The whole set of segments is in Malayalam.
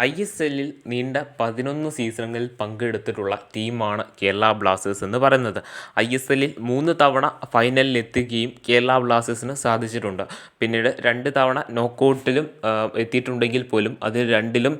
ISLൽ നീണ്ട 11 സീസണുകളിൽ പങ്കെടുത്തിട്ടുള്ള ടീമാണ് കേരള ബ്ലാസ്റ്റേഴ്സ് എന്ന് പറയുന്നത്. ISLൽ 3 തവണ ഫൈനലിലെത്തുകയും കേരള ബ്ലാസ്റ്റേഴ്സിന് സാധിച്ചിട്ടുണ്ട്. പിന്നീട് 2 തവണ നോക്കൗട്ടിലും എത്തിയിട്ടുണ്ടെങ്കിൽ പോലും അതിൽ രണ്ടിലും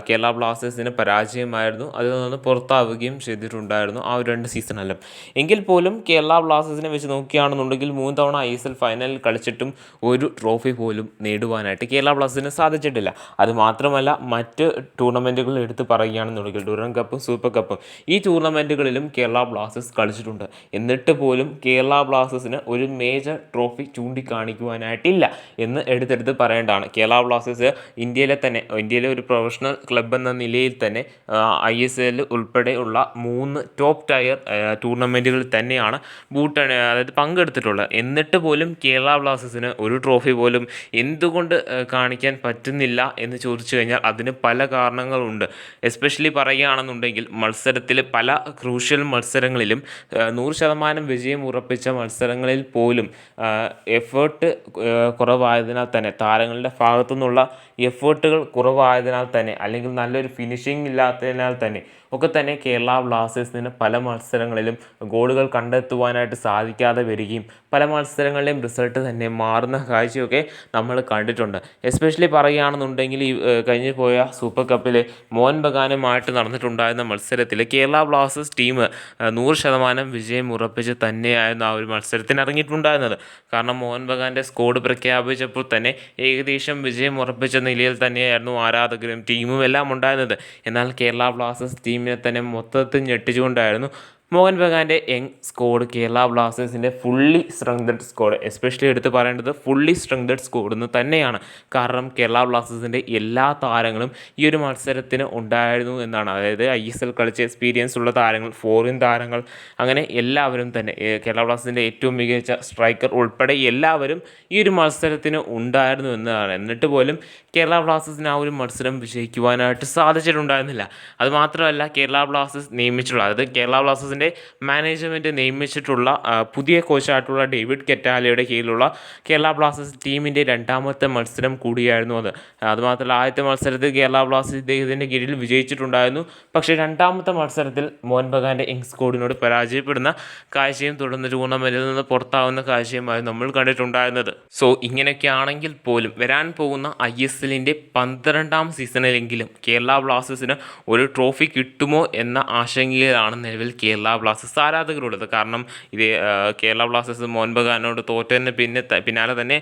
കേരള ബ്ലാസ്റ്റേഴ്സിന് പരാജയമായിരുന്നു. അതിൽ നിന്ന് പുറത്താവുകയും ചെയ്തിട്ടുണ്ടായിരുന്നു ആ ഒരു 2 സീസണിലും. എങ്കിൽ പോലും കേരള ബ്ലാസ്റ്റേഴ്സിനെ വെച്ച് നോക്കുകയാണെന്നുണ്ടെങ്കിൽ 3 തവണ ISL ഫൈനലിൽ കളിച്ചിട്ടും ഒരു ട്രോഫി പോലും നേടുവാനായിട്ട് കേരള ബ്ലാസ്റ്റേഴ്സിന് സാധിച്ചിട്ടില്ല. അതുമാത്രമല്ല മറ്റ് ടൂർണമെൻറ്റുകൾ എടുത്ത് പറയുകയാണെന്നുണ്ടെങ്കിൽ ഡ്യൂറൻഡ് കപ്പും സൂപ്പർ കപ്പും ഈ ടൂർണമെൻറ്റുകളിലും കേരള ബ്ലാസ്റ്റേഴ്സ് കളിച്ചിട്ടുണ്ട്. എന്നിട്ട് പോലും കേരള ബ്ലാസ്റ്റേഴ്സിന് ഒരു മേജർ ട്രോഫി ചൂണ്ടിക്കാണിക്കുവാനായിട്ടില്ല എന്ന് എടുത്തെടുത്ത് പറയേണ്ടതാണ്. കേരള ബ്ലാസ്റ്റേഴ്സ് ഇന്ത്യയിലെ ഒരു പ്രൊഫഷണൽ ക്ലബ്ബ് എന്ന നിലയിൽ തന്നെ ISL ഉൾപ്പെടെയുള്ള 3 ടോപ്പ് ടയർ ടൂർണമെൻറ്റുകളിൽ തന്നെയാണ് പങ്കെടുത്തിട്ടുള്ളത്. എന്നിട്ട് പോലും കേരള ബ്ലാസ്റ്റേഴ്സിന് ഒരു ട്രോഫി പോലും എന്തുകൊണ്ട് കാണിക്കാൻ പറ്റുന്നില്ല എന്ന് ചോദിച്ചു കഴിഞ്ഞാൽ അതിന് പല കാരണങ്ങളുണ്ട്. എസ്പെഷ്യലി പറയുകയാണെന്നുണ്ടെങ്കിൽ മത്സരത്തിൽ പല ക്രൂഷ്യൽ മത്സരങ്ങളിലും 100% വിജയം ഉറപ്പിച്ച മത്സരങ്ങളിൽ പോലും എഫേർട്ട് കുറവായതിനാൽ തന്നെ, താരങ്ങളുടെ ഭാഗത്തു നിന്നുള്ള എഫേർട്ടുകൾ കുറവായതിനാൽ തന്നെ, അല്ലെങ്കിൽ നല്ലൊരു ഫിനിഷിംഗ് ഇല്ലാത്തതിനാൽ തന്നെ കേരള ബ്ലാസ്റ്റേഴ്സിന് പല മത്സരങ്ങളിലും ഗോളുകൾ കണ്ടെത്തുവാനായിട്ട് സാധിക്കാതെ വരികയും പല മത്സരങ്ങളിലെയും റിസൾട്ട് തന്നെ മാറുന്ന കാഴ്ചയൊക്കെ നമ്മൾ കണ്ടിട്ടുണ്ട്. എസ്പെഷ്യലി പറയുകയാണെന്നുണ്ടെങ്കിൽ ഈ കഴിഞ്ഞു പോയ സൂപ്പർ കപ്പിൽ മോഹൻ ബഗാനുമായിട്ട് നടന്നിട്ടുണ്ടായിരുന്ന മത്സരത്തിൽ കേരള ബ്ലാസ്റ്റേഴ്സ് ടീം 100% വിജയം ഉറപ്പിച്ച് തന്നെയായിരുന്നു ആ ഒരു മത്സരത്തിന് ഇറങ്ങിയിട്ടുണ്ടായിരുന്നത്. കാരണം മോഹൻ ബഗാൻ്റെ സ്കോഡ് പ്രഖ്യാപിച്ചപ്പോൾ തന്നെ ഏകദേശം വിജയം ഉറപ്പിച്ച നിലയിൽ തന്നെയായിരുന്നു ആരാധകരും ടീമും എല്ലാം ഉണ്ടായിരുന്നത്. എന്നാൽ കേരള ബ്ലാസ്റ്റേഴ്സ് ടീമിനെ തന്നെ മൊത്തത്തിൽ ഞെട്ടിച്ചുകൊണ്ടായിരുന്നു മോഹൻ ബഗാൻ്റെ യങ് സ്ക്വാഡ് കേരള ബ്ലാസ്റ്റേഴ്സിൻ്റെ ഫുള്ളി സ്ട്രെങ്തഡ് സ്ക്വാഡ്, എസ്പെഷ്യലി എടുത്ത് പറയേണ്ടത് ഫുള്ളി സ്ട്രെങ്തഡ് സ്ക്വാഡ് എന്ന് തന്നെയാണ്. കാരണം കേരള ബ്ലാസ്റ്റേഴ്സിൻ്റെ എല്ലാ താരങ്ങളും ഈ ഒരു മത്സരത്തിന് ഉണ്ടായിരുന്നു എന്നാണ്. അതായത് ISL കളിച്ച് എക്സ്പീരിയൻസ് ഉള്ള താരങ്ങൾ, ഫോറിൻ താരങ്ങൾ, അങ്ങനെ എല്ലാവരും തന്നെ കേരള ബ്ലാസ്റ്റേഴ്സിൻ്റെ ഏറ്റവും മികച്ച സ്ട്രൈക്കർ ഉൾപ്പെടെ എല്ലാവരും ഈ ഒരു മത്സരത്തിന് ഉണ്ടായിരുന്നു എന്നതാണ്. എന്നിട്ട് പോലും കേരള ബ്ലാസ്റ്റേഴ്സിന് ആ ഒരു മത്സരം വിജയിക്കുവാനായിട്ട് സാധിച്ചിട്ടുണ്ടായിരുന്നില്ല. അതുമാത്രമല്ല കേരള ബ്ലാസ്റ്റേഴ്സ് കേരള ബ്ലാസ്റ്റേഴ്സിൻ്റെ മാനേജ്മെൻറ്റ് നിയമിച്ചിട്ടുള്ള പുതിയ കോച്ചായിട്ടുള്ള ഡേവിഡ് കെറ്റാലയുടെ കീഴിലുള്ള കേരള ബ്ലാസ്റ്റേഴ്സ് ടീമിൻ്റെ 2ാമത്തെ മത്സരം കൂടിയായിരുന്നു അത്. അതുമാത്രമല്ല ആദ്യത്തെ മത്സരത്തിൽ കേരള ബ്ലാസ്റ്റേഴ്സ് ഇദ്ദേഹത്തിൻ്റെ കീഴിൽ വിജയിച്ചിട്ടുണ്ടായിരുന്നു. പക്ഷേ 2ാമത്തെ മത്സരത്തിൽ മോഹൻ ബഗാൻ്റെ യങ് സ്ക്വാഡിനോട് പരാജയപ്പെടുന്ന കാഴ്ചയും തുടർന്ന് ടൂർണമെൻറ്റിൽ നിന്ന് പുറത്താവുന്ന കാഴ്ചയുമായിരുന്നു നമ്മൾ കണ്ടിട്ടുണ്ടായിരുന്നത്. സോ ഇങ്ങനെയൊക്കെ ആണെങ്കിൽ പോലും വരാൻ പോകുന്ന ISLൻ്റെ 12ാം സീസണിലെങ്കിലും കേരള ബ്ലാസ്റ്റേഴ്സിന് ഒരു ട്രോഫി കിട്ടുമോ എന്ന ആശങ്കയിലാണ് നിലവിൽ കേരള ബ്ലാസ്റ്റേഴ്സ് ആരാധകരുള്ളത്. കാരണം ഇത് കേരള ബ്ലാസ്റ്റേഴ്സ് മോഹൻ ബഗാനോട് തോറ്റതിന് പിന്നാലെ തന്നെ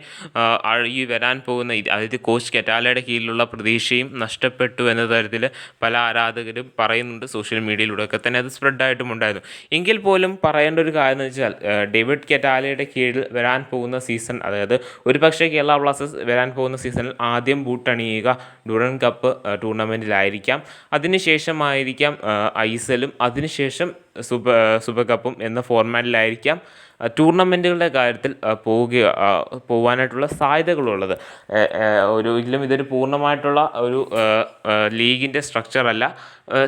ഈ വരാൻ പോകുന്ന അതായത് കോച്ച് കെറ്റാലയുടെ കീഴിലുള്ള പ്രതീക്ഷയും നഷ്ടപ്പെട്ടു എന്ന തരത്തിൽ പല ആരാധകരും പറയുന്നുണ്ട്. സോഷ്യൽ മീഡിയയിലൂടെയൊക്കെ തന്നെ അത് സ്പ്രെഡായിട്ടും ഉണ്ടായിരുന്നു. എങ്കിൽ പോലും പറയേണ്ട ഒരു കാര്യം എന്ന് വെച്ചാൽ ഡേവിഡ് കെറ്റാലയുടെ കീഴിൽ വരാൻ പോകുന്ന സീസൺ, അതായത് ഒരു പക്ഷേ കേരള ബ്ലാസ്റ്റേഴ്സ് വരാൻ പോകുന്ന സീസണിൽ ആദ്യം ബൂട്ടണിയുക ഡ്യൂറൻഡ് കപ്പ് ടൂർണമെൻറ്റിലായിരിക്കാം. അതിനുശേഷമായിരിക്കാം ISLും, അതിനുശേഷം സൂപ്പർ കപ്പും എന്ന ഫോർമാറ്റിലായിരിക്കാം ടൂർണമെൻറ്റുകളുടെ കാര്യത്തിൽ പോകാനായിട്ടുള്ള സാധ്യതകളുള്ളത്. ഇതൊരു പൂർണ്ണമായിട്ടുള്ള ഒരു ലീഗിൻ്റെ സ്ട്രക്ചറല്ല,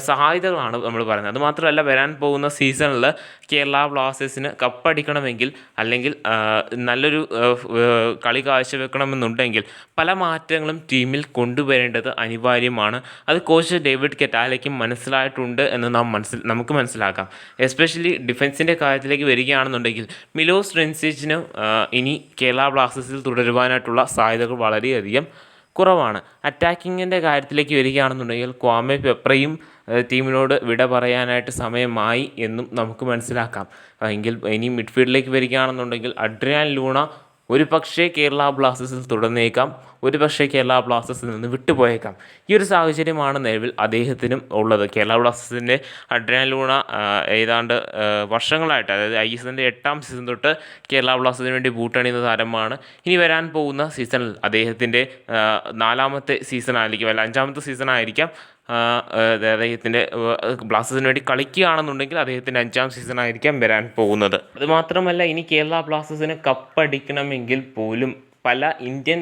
സാധ്യതകളാണ് നമ്മൾ പറയുന്നത്. അതുമാത്രമല്ല വരാൻ പോകുന്ന സീസണിൽ കേരള ബ്ലാസ്റ്റേഴ്സിന് കപ്പടിക്കണമെങ്കിൽ, അല്ലെങ്കിൽ നല്ലൊരു കളി കാഴ്ചവെക്കണമെന്നുണ്ടെങ്കിൽ പല മാറ്റങ്ങളും ടീമിൽ കൊണ്ടുവരേണ്ടത് അനിവാര്യമാണ്. അത് കോച്ച് ഡേവിഡ് കെറ്റാലയ്ക്കും മനസ്സിലായിട്ടുണ്ട് എന്ന് നമുക്ക് മനസ്സിലാക്കാം. എസ്പെഷ്യലി ഡിഫൻസിൻ്റെ കാര്യത്തിലേക്ക് വരികയാണെന്നുണ്ടെങ്കിൽ മിലോസ് റെൻസിച്ചിന് ഇനി കേരള ബ്ലാസ്റ്റേഴ്സിൽ തുടരുവാനായിട്ടുള്ള സാധ്യതകൾ വളരെയധികം കുറവാണ്. അറ്റാക്കിങ്ങിൻ്റെ കാര്യത്തിലേക്ക് വരികയാണെന്നുണ്ടെങ്കിൽ ക്വാമെ പെപ്രയും ടീമിനോട് വിട പറയാനായിട്ട് സമയമായി എന്നും നമുക്ക് മനസ്സിലാക്കാം. ഇനി മിഡ്ഫീൽഡിലേക്ക് വരികയാണെന്നുണ്ടെങ്കിൽ അഡ്രിയാൻ ലൂണ ഒരു പക്ഷേ കേരള ബ്ലാസ്റ്റേഴ്സിൽ തുടർന്നേക്കാം, ഒരു പക്ഷേ കേരള ബ്ലാസ്റ്റേഴ്സിൽ നിന്ന് വിട്ടുപോയേക്കാം. ഈ ഒരു സാഹചര്യമാണ് നിലവിൽ അദ്ദേഹത്തിനും ഉള്ളത്. കേരള ബ്ലാസ്റ്റേഴ്സിൻ്റെ അഡ്രിയാൻ ലൂണ ഏതാണ്ട് വർഷങ്ങളായിട്ട്, അതായത് ISLൻ്റെ 8ാം സീസൺ തൊട്ട് കേരള ബ്ലാസ്റ്റേഴ്സിന് വേണ്ടി ബൂട്ടണിയുന്ന താരമാണ്. ഇനി വരാൻ പോകുന്ന സീസണിൽ അദ്ദേഹത്തിൻ്റെ 4ാമത്തെ സീസണായിരിക്കും, അല്ല 5ാമത്തെ സീസണായിരിക്കാം അദ്ദേഹത്തിൻ്റെ ബ്ലാസ്റ്റേഴ്സിന് വേണ്ടി കളിക്കുകയാണെന്നുണ്ടെങ്കിൽ അദ്ദേഹത്തിൻ്റെ 5ാം സീസണായിരിക്കാം വരാൻ പോകുന്നത്. അതുമാത്രമല്ല ഇനി കേരള ബ്ലാസ്റ്റേഴ്സിന് കപ്പടിക്കണമെങ്കിൽ പോലും പല ഇന്ത്യൻ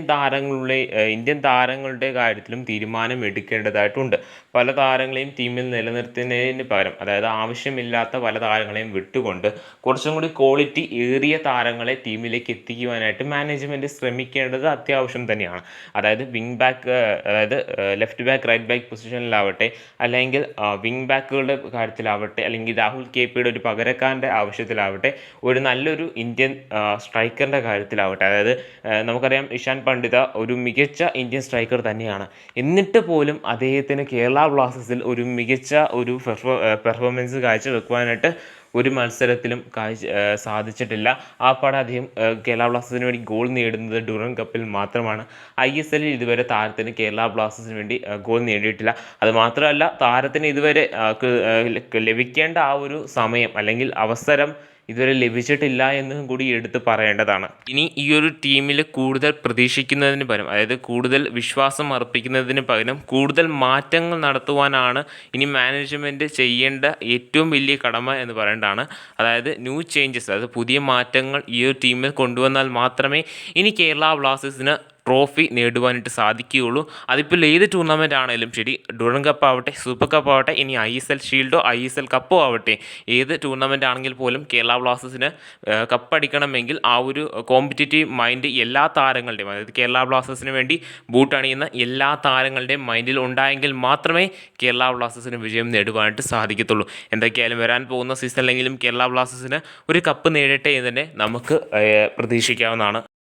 താരങ്ങളുടെ കാര്യത്തിലും തീരുമാനം എടുക്കേണ്ടതായിട്ടുണ്ട്. പല താരങ്ങളെയും ടീമിൽ നിലനിർത്തുന്നതിന് പകരം, അതായത് ആവശ്യമില്ലാത്ത പല താരങ്ങളെയും വിട്ടുകൊണ്ട് കുറച്ചും കൂടി ക്വാളിറ്റി ഏറിയ താരങ്ങളെ ടീമിലേക്ക് എത്തിക്കുവാനായിട്ട് മാനേജ്മെൻറ്റ് ശ്രമിക്കേണ്ടത് അത്യാവശ്യം തന്നെയാണ്. അതായത് വിങ് ബാക്ക്, അതായത് ലെഫ്റ്റ് ബാക്ക്, റൈറ്റ് ബാക്ക് പൊസിഷനിലാവട്ടെ, അല്ലെങ്കിൽ വിങ് ബാക്കുകളുടെ കാര്യത്തിലാവട്ടെ, അല്ലെങ്കിൽ രാഹുൽ KPയുടെ ഒരു പകരക്കാരൻ്റെ ആവശ്യത്തിലാവട്ടെ, ഒരു നല്ലൊരു ഇന്ത്യൻ സ്ട്രൈക്കറിൻ്റെ കാര്യത്തിലാവട്ടെ, അതായത് നമുക്കറിയാം ഇഷാൻ പണ്ഡിത ഒരു മികച്ച ഇന്ത്യൻ സ്ട്രൈക്കർ തന്നെയാണ്. എന്നിട്ട് പോലും അദ്ദേഹത്തിന് കേരള ബ്ലാസ്റ്റേഴ്സിൽ ഒരു മികച്ച ഒരു പെർഫോമൻസ് കാഴ്ചവെക്കുവാനായിട്ട് ഒരു മത്സരത്തിലും സാധിച്ചിട്ടില്ല. ആ പാടെ അദ്ദേഹം കേരള ബ്ലാസ്റ്റേഴ്സിന് വേണ്ടി ഗോൾ നേടുന്നത് ഡ്യൂറൻ കപ്പിൽ മാത്രമാണ്. ISLൽ ഇതുവരെ താരത്തിന് കേരള ബ്ലാസ്റ്റേഴ്സിന് വേണ്ടി ഗോൾ നേടിയിട്ടില്ല. അതുമാത്രമല്ല, താരത്തിന് ഇതുവരെ ലഭിക്കേണ്ട ആ ഒരു സമയം അല്ലെങ്കിൽ അവസരം ഇതുവരെ ലഭിച്ചിട്ടില്ല എന്നും കൂടി എടുത്ത് പറയേണ്ടതാണ്. ഇനി ഈ ഒരു ടീമിൽ കൂടുതൽ പ്രതീക്ഷിക്കുന്നതിന് പകരം, അതായത് കൂടുതൽ വിശ്വാസം അർപ്പിക്കുന്നതിന് പകരം കൂടുതൽ മാറ്റങ്ങൾ നടത്തുവാനാണ് ഇനി മാനേജ്മെൻറ്റ് ചെയ്യേണ്ട ഏറ്റവും വലിയ കടമ എന്ന് പറയേണ്ടതാണ്. അതായത് ന്യൂ ചേഞ്ചസ്, അതായത് പുതിയ മാറ്റങ്ങൾ ഈ ഒരു ടീമിൽ കൊണ്ടുവന്നാൽ മാത്രമേ ഇനി കേരള ബ്ലാസ്റ്റേഴ്സിന് ട്രോഫി നേടുവാനായിട്ട് സാധിക്കുകയുള്ളൂ. അതിപ്പോൾ ഏത് ടൂർണമെൻ്റ് ആണെങ്കിലും ശരി, ഡ്യൂറൻ കപ്പ് ആവട്ടെ, സൂപ്പർ കപ്പ് ആവട്ടെ, ഇനി ISL ഷീൽഡോ ISL കപ്പോ ആവട്ടെ, ഏത് ടൂർണമെൻ്റ് ആണെങ്കിൽ പോലും കേരള ബ്ലാസ്റ്റേഴ്സിന് കപ്പടിക്കണമെങ്കിൽ ആ ഒരു കോമ്പറ്റീറ്റീവ് മൈൻഡ് എല്ലാ താരങ്ങളുടെയും, അതായത് കേരള ബ്ലാസ്റ്റേഴ്സിന് വേണ്ടി ബൂട്ടണിയുന്ന എല്ലാ താരങ്ങളുടെയും മൈൻഡിൽ ഉണ്ടായെങ്കിൽ മാത്രമേ കേരള ബ്ലാസ്റ്റേഴ്സിന് വിജയം നേടുവാനായിട്ട് സാധിക്കത്തുള്ളൂ. എന്തൊക്കെയായാലും വരാൻ പോകുന്ന സീസണിലെങ്കിലും കേരള ബ്ലാസ്റ്റേഴ്സിന് ഒരു കപ്പ് നേടട്ടെ എന്ന് തന്നെ നമുക്ക് പ്രതീക്ഷിക്കാവുന്നതാണ്.